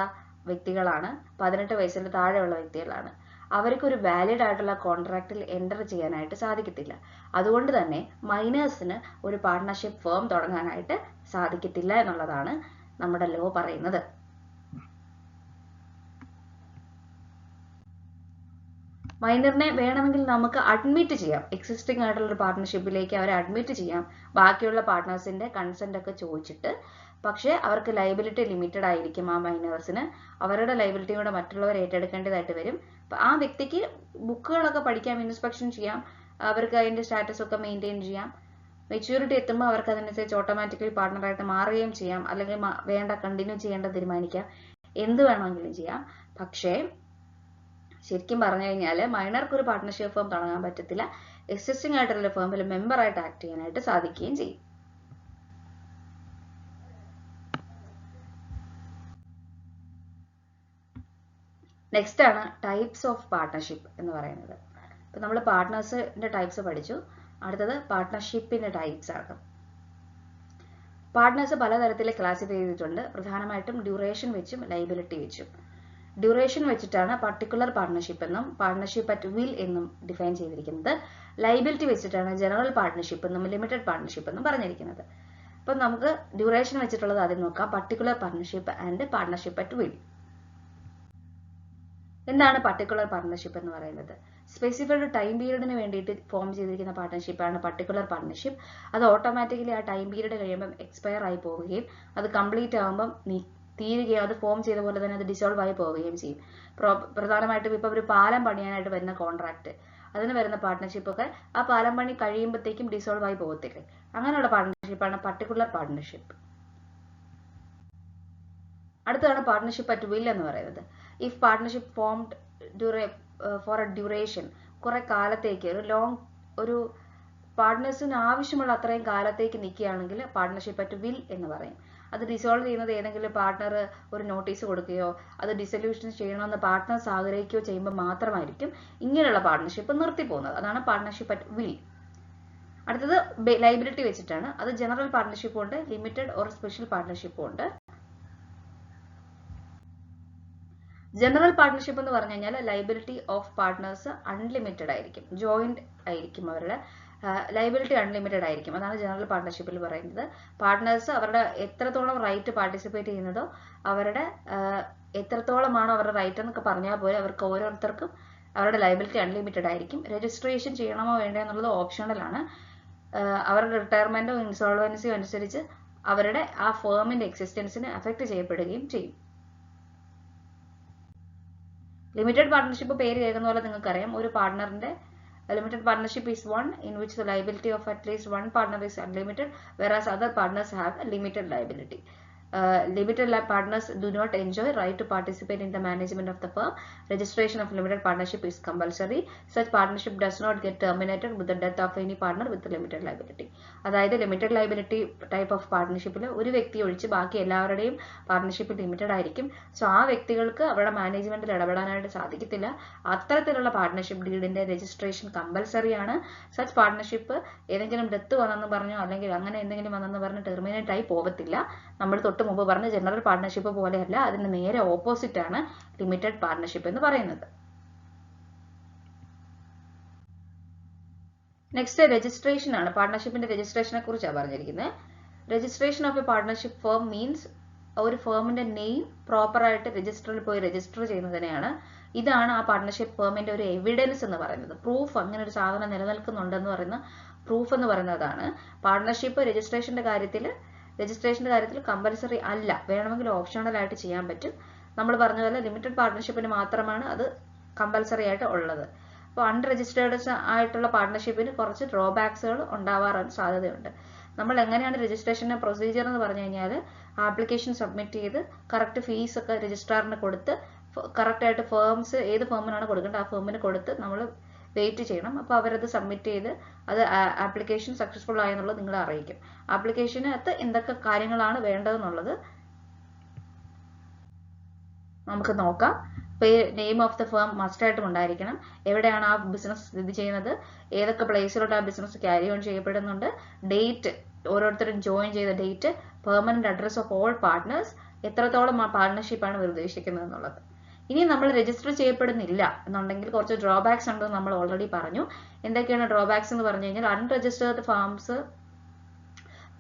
വ്യക്തികളാണ്, 18 വയസ്സിന് താഴെയുള്ള വ്യക്തികളാണ്. അവർക്ക് ഒരു വാലിഡ് ആയിട്ടുള്ള കോൺട്രാക്റ്റിൽ എൻ്റർ ചെയ്യാനായിട്ട് സാധിക്കത്തില്ല. അതുകൊണ്ട് തന്നെ മൈനേഴ്സിന് ഒരു പാർട്ണർഷിപ്പ് ഫേം തുടങ്ങാനായിട്ട് സാധിക്കത്തില്ല എന്നുള്ളതാണ് നമ്മുടെ ലോ പറയുന്നത്. മൈനറിനെ വേണമെങ്കിൽ നമുക്ക് അഡ്മിറ്റ് ചെയ്യാം, എക്സിസ്റ്റിംഗ് ആയിട്ടുള്ള ഒരു പാർട്ണർഷിപ്പിലേക്ക് അവരെ അഡ്മിറ്റ് ചെയ്യാം, ബാക്കിയുള്ള പാർട്ട്നേഴ്സിന്റെ കൺസെന്റ് ഒക്കെ ചോദിച്ചിട്ട്. പക്ഷേ അവർക്ക് ലൈബിലിറ്റി ലിമിറ്റഡ് ആയിരിക്കും. ആ മൈനേഴ്സിന് അവരുടെ ലൈബിലിറ്റി കൂടെ മറ്റുള്ളവർ ഏറ്റെടുക്കേണ്ടതായിട്ട് വരും. ആ വ്യക്തിക്ക് ബുക്കുകളൊക്കെ പഠിക്കാം, ഇൻസ്പെക്ഷൻ ചെയ്യാം, അവർക്ക് അതിന്റെ സ്റ്റാറ്റസ് ഒക്കെ മെയിൻറ്റെയിൻ ചെയ്യാം. മെച്യൂരിറ്റി എത്തുമ്പോൾ അവർക്ക് അതിനനുസരിച്ച് ഓട്ടോമാറ്റിക്കലി പാർട്ണറായിട്ട് മാറുകയും ചെയ്യാം, അല്ലെങ്കിൽ വേണ്ട കണ്ടിന്യൂ ചെയ്യേണ്ടത് തീരുമാനിക്കാം, എന്ത് വേണമെങ്കിലും ചെയ്യാം. പക്ഷേ ശരിക്കും പറഞ്ഞു കഴിഞ്ഞാൽ മൈനർക്ക് ഒരു പാർട്ണർഷിപ്പ് ഫേം തുടങ്ങാൻ പറ്റത്തില്ല. എക്സിസ്റ്റിംഗ് ആയിട്ടുള്ള ഫേമിൽ മെമ്പറായിട്ട് ആക്ട് ചെയ്യാനായിട്ട് സാധിക്കുകയും ചെയ്യും. നെക്സ്റ്റ് ആണ് ടൈപ്സ് ഓഫ് പാർട്ണർഷിപ്പ് എന്ന് പറയുന്നത്. ഇപ്പം നമ്മൾ പാർട്ട്നേഴ്സിന്റെ ടൈപ്സ് പഠിച്ചു. അടുത്തത് പാർട്ണർഷിപ്പിന്റെ ടൈപ്സ് ആണ്. പാർട്ട്നേഴ്സ് പലതരത്തിൽ ക്ലാസിഫൈ ചെയ്തിട്ടുണ്ട്, പ്രധാനമായിട്ടും ഡ്യൂറേഷൻ വെച്ചും ലൈബിലിറ്റി വെച്ചും. ഡ്യൂറേഷൻ വെച്ചിട്ടാണ് പർട്ടിക്കുലർ പാർട്ണർഷിപ്പ് എന്നും പാർട്ണർഷിപ്പ് അറ്റ് വിൽ എന്നും ഡിഫൈൻ ചെയ്തിരിക്കുന്നത്. ലൈബിലിറ്റി വെച്ചിട്ടാണ് ജനറൽ പാർട്ണർഷിപ്പ് എന്നും ലിമിറ്റഡ് പാർട്ണർഷിപ്പ് എന്നും പറഞ്ഞിരിക്കുന്നത്. അപ്പം നമുക്ക് ഡ്യൂറേഷൻ വെച്ചിട്ടുള്ളത് ആദ്യം നോക്കാം. Particular partnership and partnership at will. എന്താണ് പർട്ടിക്കുലർ പാർട്ണർഷിപ്പ് എന്ന് പറയുന്നത്? സ്പെസിഫൈഡ് ടൈം പീരീഡിന് വേണ്ടിയിട്ട് ഫോം ചെയ്തിരിക്കുന്ന പാർട്ണർഷിപ്പാണ് പർട്ടിക്കുലർ പാർട്ണർഷിപ്പ്. അത് ഓട്ടോമാറ്റിക്കലി ആ ടൈം പീരീഡ് കഴിയുമ്പം എക്സ്പയർ ആയി പോവുകയും അത് കംപ്ലീറ്റ് ആകുമ്പം തീരുകയും അത് ഫോം ചെയ്ത പോലെ തന്നെ അത് ഡിസോൾവ് ആയി പോവുകയും ചെയ്യും. പ്രധാനമായിട്ടും ഇപ്പൊ ഒരു പാലം പണിയാനായിട്ട് വരുന്ന കോൺട്രാക്ട്, അതിന് വരുന്ന പാർട്ണർഷിപ്പ് ഒക്കെ ആ പാലം പണി കഴിയുമ്പോഴത്തേക്കും ഡിസോൾവ് ആയി പോകത്തില്ലേ? അങ്ങനെയുള്ള പാർട്ണർഷിപ്പാണ് പർട്ടിക്കുലർ പാർട്ണർഷിപ്പ്. അടുത്തതാണ് പാർട്ണർഷിപ്പ് അറ്റ് വിൽ എന്ന് പറയുന്നത്. If partnership formed for a duration, കുറെ കാലത്തേക്ക് ഒരു പാർട്ട്നേഴ്സിന് ആവശ്യമുള്ള അത്രയും കാലത്തേക്ക് നിൽക്കുകയാണെങ്കിൽ പാർട്ണർഷിപ്പ് അറ്റ് വിൽ എന്ന് പറയും. അത് ഡിസോൾവ് ചെയ്യുന്നത് ഏതെങ്കിലും പാർട്ട്ണർ ഒരു നോട്ടീസ് കൊടുക്കുകയോ അത് ഡിസൊല്യൂഷൻ ചെയ്യണമെന്ന് പാർട്ട്നേഴ്സ് ആഗ്രഹിക്കുകയോ ചെയ്യുമ്പോൾ മാത്രമായിരിക്കും ഇങ്ങനെയുള്ള പാർട്ണർഷിപ്പ് നിർത്തിപ്പോകുന്നത്. അതാണ് പാർട്ണർഷിപ്പ് അറ്റ് വിൽ. അടുത്തത് ലൈബിലിറ്റി വെച്ചിട്ടാണ്. അത് ജനറൽ പാർട്ണർഷിപ്പും ഉണ്ട്, ലിമിറ്റഡ് ഓർ സ്പെഷ്യൽ പാർട്ണർഷിപ്പും ഉണ്ട്. ജനറൽ പാർട്ണർഷിപ്പ് എന്ന് പറഞ്ഞു കഴിഞ്ഞാൽ ലൈബിലിറ്റി ഓഫ് പാർട്ട്നേഴ്സ് അൺലിമിറ്റഡ് ആയിരിക്കും, ജോയിന്റ് ആയിരിക്കും, അവരുടെ ലൈബിലിറ്റി അൺലിമിറ്റഡ് ആയിരിക്കും. അതാണ് ജനറൽ പാർട്ണർഷിപ്പിൽ പറയുന്നത്. പാർട്ട്നേഴ്സ് അവരുടെ എത്രത്തോളം റൈറ്റ് പാർട്ടിസിപ്പേറ്റ് ചെയ്യുന്നതോ അവരുടെ എത്രത്തോളമാണോ അവരുടെ റൈറ്റ് എന്നൊക്കെ പറഞ്ഞാൽ പോലെ അവർക്ക് ഓരോരുത്തർക്കും അവരുടെ ലൈബിലിറ്റി അൺലിമിറ്റഡ് ആയിരിക്കും. രജിസ്ട്രേഷൻ ചെയ്യണമോ വേണ്ടോ എന്നുള്ളത് ഓപ്ഷണൽ ആണ്. അവരുടെ റിട്ടയർമെന്റോ ഇൻസോൾവൻസിയോ അനുസരിച്ച് അവരുടെ ആ ഫേമിന്റെ എക്സിസ്റ്റൻസിന് അഫക്ട് ചെയ്യപ്പെടുകയും ചെയ്യും. ലിമിറ്റഡ് പാർട്ണർഷിപ്പ് പേര് കേൾക്കുന്ന പോലെ നിങ്ങൾക്കറിയാം. ഒരു പാർട്ണറിന്റെ limited partnership is one in which the liability of at least one partner is unlimited, whereas other partners have a limited liability. Limited partners do not enjoy right to participate in the management of the firm. Registration of limited partnership is compulsory. Such partnership does not get terminated with the death of any partner with limited liability. അതായത് limited liability type of പാർട്ണർഷിപ്പിൽ ഒരു വ്യക്തി ഒഴിച്ച് ബാക്കി എല്ലാവരുടെയും partnership limited ആയിരിക്കും. So ആ വ്യക്തികൾക്ക് അവരുടെ മാനേജ്മെന്റിൽ ഇടപെടാനായിട്ട് സാധിക്കത്തില്ല. അത്തരത്തിലുള്ള പാർട്ണർഷിപ്പ് ഡീഡിന്റെ രജിസ്ട്രേഷൻ കമ്പൽസറി ആണ്. സച്ച് പാർട്ണർഷിപ്പ് ഏതെങ്കിലും ഡെത്ത് വന്നെന്ന് പറഞ്ഞോ അല്ലെങ്കിൽ അങ്ങനെ എന്തെങ്കിലും വന്നെന്ന് പറഞ്ഞ് ടെർമിനേറ്റ് ആയി പോകത്തില്ല. നമ്മൾ തൊട്ട് മുമ്പ് പറഞ്ഞ ജനറൽ പാർട്ണർഷിപ്പ് പോലെയല്ല, അതിന് നേരെ ഓപ്പോസിറ്റ് ആണ് ലിമിറ്റഡ് പാർട്ണർഷിപ്പ് എന്ന് പറയുന്നത്. നെക്സ്റ്റ് രജിസ്ട്രേഷൻ ആണ്. പാർട്ണർഷിപ്പിന്റെ രജിസ്ട്രേഷനെ കുറിച്ചാണ് പറഞ്ഞിരിക്കുന്നത്. Registration of A partnership firm means ഒരു ഫേമിന്റെ നെയിം പ്രോപ്പർ ആയിട്ട് രജിസ്റ്ററിൽ പോയി രജിസ്റ്റർ ചെയ്യുന്നതിനെയാണ് ഇതാണ് ആ പാർട്ട്ണർഷിപ്പ് ഫേമിന്റെ ഒരു എവിഡൻസ് എന്ന് പറയുന്നത്. പ്രൂഫ്, അങ്ങനെ ഒരു സാധനം നിലനിൽക്കുന്നുണ്ടെന്ന് പറയുന്ന പ്രൂഫ് എന്ന് പറയുന്നതാണ്. പാർട്ട്ണർഷിപ്പ് രജിസ്ട്രേഷന്റെ കാര്യത്തിൽ കമ്പൽസറി അല്ല, വേണമെങ്കിൽ ഓപ്ഷണൽ ആയിട്ട് ചെയ്യാൻ പറ്റും. നമ്മൾ പറഞ്ഞ പോലെ ലിമിറ്റഡ് പാർട്ട്ണർഷിപ്പിന് മാത്രമാണ് അത് കമ്പൽസറി ആയിട്ട് ഉള്ളത്. അപ്പോൾ അൺരജിസ്റ്റേർഡ് ആയിട്ടുള്ള പാർട്ട്ണർഷിപ്പിന് കുറച്ച് ഡ്രോബാക്സുകൾ ഉണ്ടാവാൻ സാധ്യതയുണ്ട്. നമ്മൾ എങ്ങനെയാണ് രജിസ്ട്രേഷൻ്റെ പ്രൊസീജിയർ എന്ന് പറഞ്ഞു കഴിഞ്ഞാൽ, ആപ്ലിക്കേഷൻ സബ്മിറ്റ് ചെയ്ത് കറക്റ്റ് ഫീസ് ഒക്കെ രജിസ്ട്രാറിന് കൊടുത്ത് കറക്റ്റായിട്ട് ഫേംസ് ഏത് ഫേമിനാണ് കൊടുക്കേണ്ടത് ആ ഫേമിന് കൊടുത്ത് നമ്മൾ വെയിറ്റ് ചെയ്യണം. അപ്പോൾ അവരത് സബ്മിറ്റ് ചെയ്ത് അത് ആപ്ലിക്കേഷൻ സക്സസ്ഫുൾ ആയെന്നുള്ളത് നിങ്ങളെ അറിയിക്കും. ആപ്ലിക്കേഷനകത്ത് എന്തൊക്കെ കാര്യങ്ങളാണ് വേണ്ടതെന്നുള്ളത് നമുക്ക് നോക്കാം. Name of the firm must ആയിട്ടും ഉണ്ടായിരിക്കണം, എവിടെയാണ് ആ ബിസിനസ് സ്ഥിതി ചെയ്യുന്നത്, ഏതൊക്കെ പ്ലേസിലോട്ട് ആ ബിസിനസ് ക്യാരി ഓൺ ചെയ്യപ്പെടുന്നുണ്ട്, ഡേറ്റ്, ഓരോരുത്തരും ജോയിൻ ചെയ്ത date, permanent address of all partners, എത്രത്തോളം ആ പാർട്ട്ണർഷിപ്പാണ് ഉദ്ദേശിക്കുന്നത് എന്നുള്ളത്. ഇനി നമ്മൾ രജിസ്റ്റർ ചെയ്യപ്പെടുന്നില്ല എന്നുണ്ടെങ്കിൽ കുറച്ച് ഡ്രോബാക്സ് ഉണ്ടെന്ന് നമ്മൾ ഓൾറെഡി പറഞ്ഞു. എന്തൊക്കെയാണ് ഡ്രോബാക്സ് എന്ന് പറഞ്ഞു കഴിഞ്ഞാൽ, അൺരജിസ്റ്റേർഡ് ഫാംസ്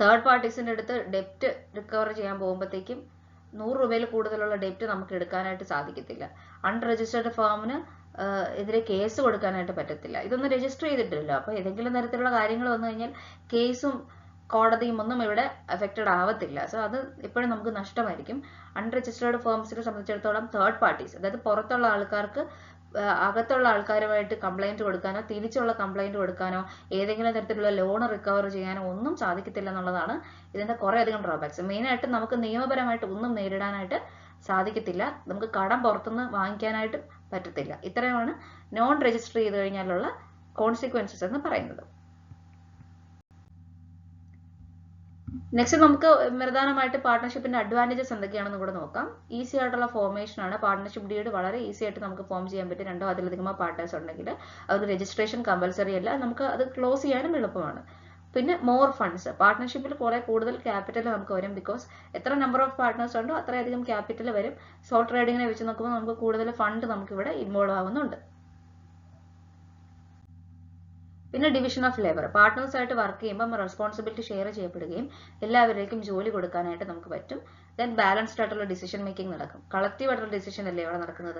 തേർഡ് പാർട്ടീസിന്റെ അടുത്ത് ഡെപ്റ്റ് റിക്കവർ ചെയ്യാൻ പോകുമ്പോഴത്തേക്കും 100 രൂപയിൽ കൂടുതലുള്ള ഡെപ്റ്റ് നമുക്ക് എടുക്കാനായിട്ട് സാധിക്കത്തില്ല. അൺരജിസ്റ്റേർഡ് ഫേമിന് എതിരെ കേസ് കൊടുക്കാനായിട്ട് പറ്റത്തില്ല. ഇതൊന്നും രജിസ്റ്റർ ചെയ്തിട്ടില്ലല്ലോ. അപ്പോൾ ഏതെങ്കിലും തരത്തിലുള്ള കാര്യങ്ങൾ വന്നു കഴിഞ്ഞാൽ കേസും കോടതിയും ഒന്നും ഇവിടെ അഫക്റ്റഡ് ആവത്തില്ല. സോ അത് എപ്പോഴും നമുക്ക് നഷ്ടമായിരിക്കും. അൺരജിസ്റ്റേർഡ് ഫേംസിനെ സംബന്ധിച്ചിടത്തോളം തേർഡ് പാർട്ടീസ്, അതായത് പുറത്തുള്ള ആൾക്കാർക്ക് അകത്തുള്ള ആൾക്കാരുമായിട്ട് കംപ്ലൈന്റ് കൊടുക്കാനോ തിരിച്ചുള്ള കംപ്ലൈന്റ് കൊടുക്കാനോ ഏതെങ്കിലും തരത്തിലുള്ള ലോൺ റിക്കവർ ചെയ്യാനോ ഒന്നും സാധിക്കത്തില്ല എന്നുള്ളതാണ് ഇതിന്റെ കുറെ അധികം ഡ്രോബാക്സ്. മെയിനായിട്ട് നമുക്ക് നിയമപരമായിട്ട് ഒന്നും നേരിടാനായിട്ട് സാധിക്കത്തില്ല, നമുക്ക് കടം പുറത്തുനിന്ന് വാങ്ങിക്കാനായിട്ട് പറ്റത്തില്ല. ഇത്രയുമാണ് നോൺ രജിസ്റ്റർ ചെയ്ത് കഴിഞ്ഞാലുള്ള കോൺസിക്വൻസസ് എന്ന് പറയുന്നത്. നെക്സ്റ്റ് നമുക്ക് പ്രധാനമായിട്ട് പാർട്ട്ണർഷിപ്പിന്റെ അഡ്വാൻറ്റേജസ് എന്തൊക്കെയാണെന്ന് കൂടെ നോക്കാം. ഈസി ആയിട്ടുള്ള ഫോർമേഷൻ ആണ്. പാർട്ട്ണർഷിപ്പ് ഡീഡ് വളരെ ഈസി ആയിട്ട് നമുക്ക് ഫോം ചെയ്യാൻ പറ്റും. രണ്ടോ അതിലധികമോ പാർട്ട്നേഴ്സ് ഉണ്ടെങ്കിൽ അത് രജിസ്ട്രേഷൻ കമ്പൽസറി അല്ല, നമുക്ക് അത് ക്ലോസ് ചെയ്യാനും എളുപ്പമാണ്. പിന്നെ മോർ ഫണ്ട്സ്, പാർട്ട്ണർഷിപ്പിൽ കുറെ കൂടുതൽ ക്യാപിറ്റൽ നമുക്ക് വരും. ബിക്കോസ് എത്ര നമ്പർ ഓഫ് പാർട്ട്നേഴ്സ് ഉണ്ടോ അത്രയധികം ക്യാപിറ്റൽ വരും. സോൾ ട്രേഡിങ്ങിനെ വെച്ച് നോക്കുമ്പോൾ നമുക്ക് കൂടുതൽ ഫണ്ട് നമുക്ക് ഇവിടെ ഇൻവോൾവ് ആവുന്നുണ്ട്. പിന്നെ ഡിവിഷൻ ഓഫ് ലേബർ, പാർട്ട്നേഴ്സ് ആയിട്ട് വർക്ക് ചെയ്യുമ്പോൾ റെസ്പോൺസിബിലിറ്റി ഷെയർ ചെയ്യപ്പെടുകയും എല്ലാവരേക്കും ജോലി കൊടുക്കാനായിട്ട് നമുക്ക് പറ്റും. ദെൻ ബാലൻസ്ഡ് ആയിട്ടുള്ള ഡിസിഷൻ മേക്കിംഗ് നടക്കും. കളക്റ്റീവ് ആയിട്ടുള്ള ഡിസിഷൻ അല്ലേ ഇവിടെ നടക്കുന്നത്,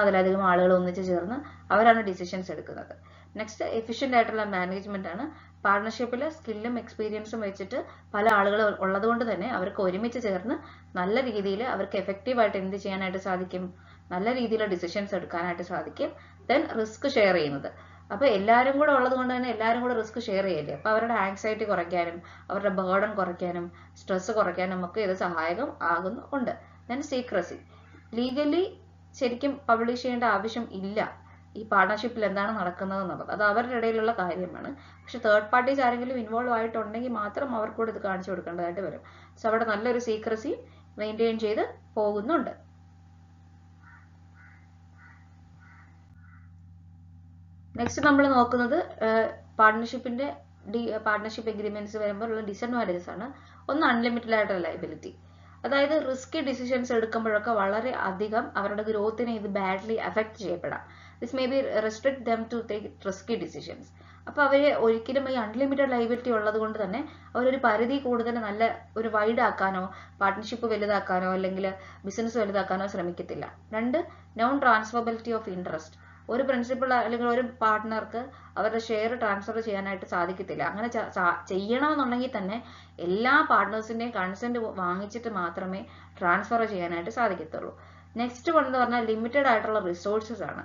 അതിലധികം ആളുകൾ ഒന്നിച്ച് ചേർന്ന് അവരാണ് ഡിസിഷൻസ് എടുക്കുന്നത്. നെക്സ്റ്റ് എഫിഷ്യന്റ് ആയിട്ടുള്ള മാനേജ്മെന്റ് ആണ്. പാർട്ട്ണർഷിപ്പിൽ സ്കില്ലും എക്സ്പീരിയൻസും വെച്ചിട്ട് പല ആളുകൾ ഉള്ളതുകൊണ്ട് തന്നെ അവർക്ക് ഒരുമിച്ച് ചേർന്ന് നല്ല രീതിയിൽ അവർക്ക് എഫക്റ്റീവ് ആയിട്ട് എന്ത് ചെയ്യാനായിട്ട് സാധിക്കും, നല്ല രീതിയിലുള്ള ഡിസിഷൻസ് എടുക്കാനായിട്ട് സാധിക്കും. ദെൻ റിസ്ക് ഷെയർ ചെയ്യുന്നത്, അപ്പൊ എല്ലാവരും കൂടെ ഉള്ളത് കൊണ്ട് തന്നെ എല്ലാവരും കൂടെ റിസ്ക് ഷെയർ ചെയ്യല്ലേ. അപ്പൊ അവരുടെ ആങ്സൈറ്റി കുറയ്ക്കാനും അവരുടെ ബേർഡൻ കുറയ്ക്കാനും സ്ട്രെസ് കുറയ്ക്കാനും ഒക്കെ ഇത് സഹായകം ആകുന്നുണ്ട്. ദെൻ സീക്രസി, ലീഗലി ശരിക്കും പബ്ലിഷ് ചെയ്യേണ്ട ആവശ്യം ഇല്ല ഈ പാർട്ട്ണർഷിപ്പിൽ എന്താണ് നടക്കുന്നത് എന്നുള്ളത്, അത് അവരുടെ ഇടയിലുള്ള കാര്യമാണ്. പക്ഷെ തേർഡ് പാർട്ടീസ് ആരെങ്കിലും ഇൻവോൾവ് ആയിട്ടുണ്ടെങ്കിൽ മാത്രം അവർക്ക് കൂടെ ഇത് കാണിച്ചു കൊടുക്കേണ്ടതായിട്ട് വരും. സോ അവിടെ നല്ലൊരു സീക്രസി മെയിൻറ്റെയിൻ ചെയ്ത് പോകുന്നുണ്ട്. നെക്സ്റ്റ് നമ്മൾ നോക്കുന്നത് പാർട്ട്ണർഷിപ്പ് എഗ്രിമെന്റ്സ് വരുമ്പോൾ ഉള്ള ഡിസഡ്വാൻറ്റേജസ് ആണ്. ഒന്ന് അൺലിമിറ്റഡ് ആയിട്ടുള്ള ലയബിലിറ്റി, അതായത് റിസ്കി ഡിസിഷൻസ് എടുക്കുമ്പോഴൊക്കെ വളരെ അധികം അവരുടെ ഗ്രോത്തിനെ ഇത് ബാഡ്ലി അഫക്റ്റ് ചെയ്യപ്പെടാം. This may be restrict them to take risky decisions. അപ്പൊ അവര് ഒരിക്കലും ഈ അൺലിമിറ്റഡ് ലയബിലിറ്റി ഉള്ളത് കൊണ്ട് തന്നെ അവരൊരു പരിധി കൂടുതൽ നല്ല ഒരു വൈഡ് ആക്കാനോ പാർട്ട്ണർഷിപ്പ് വലുതാക്കാനോ അല്ലെങ്കിൽ ബിസിനസ് വലുതാക്കാനോ ശ്രമിക്കത്തില്ല. രണ്ട്, നോൺ ട്രാൻസ്ഫറബിലിറ്റി ഓഫ് ഇൻട്രസ്റ്റ്, ഒരു പ്രിൻസിപ്പൾ അല്ലെങ്കിൽ ഒരു പാർട്ട്ണർക്ക് അവരുടെ ഷെയർ ട്രാൻസ്ഫർ ചെയ്യാനായിട്ട് സാധിക്കത്തില്ല. അങ്ങനെ ചെയ്യണമെന്നുണ്ടെങ്കിൽ തന്നെ എല്ലാ പാർട്ട്നേഴ്സിന്റെയും കൺസെന്റ് വാങ്ങിച്ചിട്ട് മാത്രമേ ട്രാൻസ്ഫർ ചെയ്യാനായിട്ട് സാധിക്കത്തുള്ളൂ. നെക്സ്റ്റ് വൺ എന്ന് പറഞ്ഞാൽ ലിമിറ്റഡ് ആയിട്ടുള്ള റിസോഴ്സസ് ആണ്.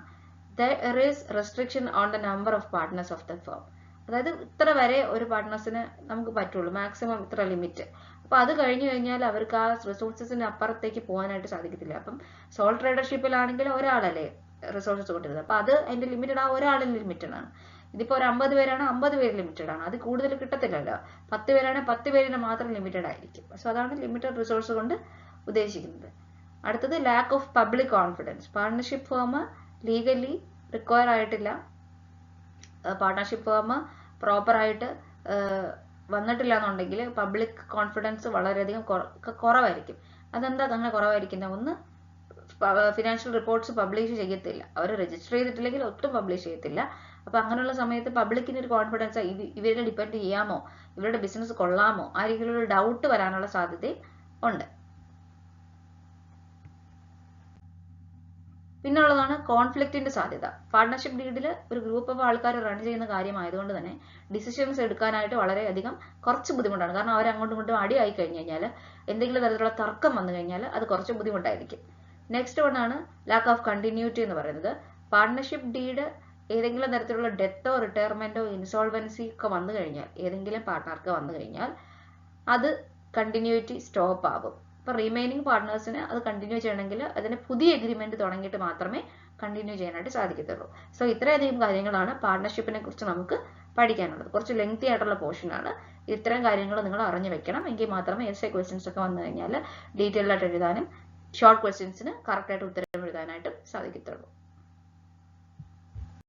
there is restriction on the number of partners of the firm, അതായത് ഇത്ര വരെ ഒരു പാർട്ട്നേഴ്സിന് നമുക്ക് പറ്റുള്ളൂ, മാക്സിമം ഇത്ര ലിമിറ്റ്. അപ്പൊ അത് കഴിഞ്ഞു കഴിഞ്ഞാൽ അവർക്ക് ആ റിസോഴ്സസിന് അപ്പുറത്തേക്ക് പോകാനായിട്ട് സാധിക്കത്തില്ല. അപ്പം സോൾ ട്രേഡർഷിപ്പിലാണെങ്കിൽ ഒരാളല്ലേ റിസോഴ്സസ് കൊണ്ടിരുന്നത്, അപ്പൊ അത് അതിന്റെ ലിമിറ്റഡ് ആ ഒരാളിൽ ലിമിറ്റഡ് ആണ്. ഇതിപ്പോ ഒരു 50 പേരാണ്, 50 പേര് ലിമിറ്റഡ് ആണ്, അത് കൂടുതൽ കിട്ടത്തില്ലല്ലോ. 10 പേരാണ്, 10 പേരിന് മാത്രം ലിമിറ്റഡ് ആയിരിക്കും. സോ അതാണ് ലിമിറ്റഡ് റിസോഴ്സ് കൊണ്ട് ഉദ്ദേശിക്കുന്നത്. അടുത്തത് lack of public confidence, partnership firm legally require ആയിട്ടില്ല, പാർട്ട്ണർഷിപ്പ് ഫേം പ്രോപ്പർ ആയിട്ട് വന്നിട്ടില്ല എന്നുണ്ടെങ്കിൽ പബ്ലിക് കോൺഫിഡൻസ് വളരെയധികം കുറവായിരിക്കും. അതെന്താ അങ്ങനെ കുറവായിരിക്കുന്നത്? ഒന്ന്, ഫിനാൻഷ്യൽ റിപ്പോർട്ട്സ് പബ്ലിഷ് ചെയ്യത്തില്ല, അവർ രജിസ്റ്റർ ചെയ്തിട്ടില്ലെങ്കിൽ ഒട്ടും പബ്ലിഷ് ചെയ്യത്തില്ല. അപ്പൊ അങ്ങനെയുള്ള സമയത്ത് പബ്ലിക്കിന് ഒരു കോൺഫിഡൻസ് ഇവരെ ഡിപ്പെൻഡ് ചെയ്യാമോ, ഇവരുടെ ബിസിനസ് കൊള്ളാമോ, ആ രീതിയിലുള്ള ഡൗട്ട് വരാനുള്ള സാധ്യത ഉണ്ട്. പിന്നെ ഉള്ളതാണ് കോൺഫ്ലിക്റ്റിന്റെ സാധ്യത. പാർട്ണർഷിപ്പ് ഡീഡിൽ ഒരു ഗ്രൂപ്പ് ഓഫ് ആൾക്കാർ റൺ ചെയ്യുന്ന കാര്യമായതുകൊണ്ട് തന്നെ ഡിസിഷൻസ് എടുക്കാനായിട്ട് വളരെയധികം കുറച്ച് ബുദ്ധിമുട്ടാണ്. കാരണം അവർ അങ്ങോട്ടും ഇങ്ങോട്ടും അടിയായി കഴിഞ്ഞു കഴിഞ്ഞാൽ, എന്തെങ്കിലും തരത്തിലുള്ള തർക്കം വന്നു കഴിഞ്ഞാൽ അത് കുറച്ച് ബുദ്ധിമുട്ടായിരിക്കും. നെക്സ്റ്റ് വണ്ണാണ് ലാക്ക് ഓഫ് കണ്ടിന്യൂറ്റി എന്ന് പറയുന്നത്. പാർട്ണർഷിപ്പ് ഡീഡ് ഏതെങ്കിലും തരത്തിലുള്ള ഡെത്തോ റിട്ടയർമെന്റോ ഇൻസോൾവൻസി ഒക്കെ വന്നു കഴിഞ്ഞാൽ, ഏതെങ്കിലും പാർട്ട്ണർക്ക് വന്നു കഴിഞ്ഞാൽ അത് കണ്ടിന്യൂറ്റി സ്റ്റോപ്പ് ആകും. അപ്പോൾ റിമൈനിങ് പാർട്ട്നേഴ്സിന് അത് കണ്ടിന്യൂ ചെയ്യണമെങ്കിൽ അതിന് പുതിയ എഗ്രിമെന്റ് തുടങ്ങിയിട്ട് മാത്രമേ കണ്ടിന്യൂ ചെയ്യാനായിട്ട് സാധിക്കത്തുള്ളൂ. സോ ഇത്രയധികം കാര്യങ്ങളാണ് പാർട്ണർഷിപ്പിനെ കുറിച്ച് നമുക്ക് പഠിക്കാനുള്ളത്. കുറച്ച് ലെങ്തി ആയിട്ടുള്ള പോർഷൻ ആണ്. ഇത്തരം കാര്യങ്ങൾ നിങ്ങൾ അറിഞ്ഞു വെക്കണം. എങ്കിൽ മാത്രമേ എസ്എ ക്വസ്റ്റ്യൻസ് ഒക്കെ വന്നു കഴിഞ്ഞാൽ ഡീറ്റെയിൽ ആയിട്ട് എഴുതാനും ഷോർട്ട് ക്വസ്റ്റ്യൻസിന് കറക്റ്റ് ആയിട്ട് ഉത്തരം എഴുതാനായിട്ടും സാധിക്കത്തുള്ളൂ.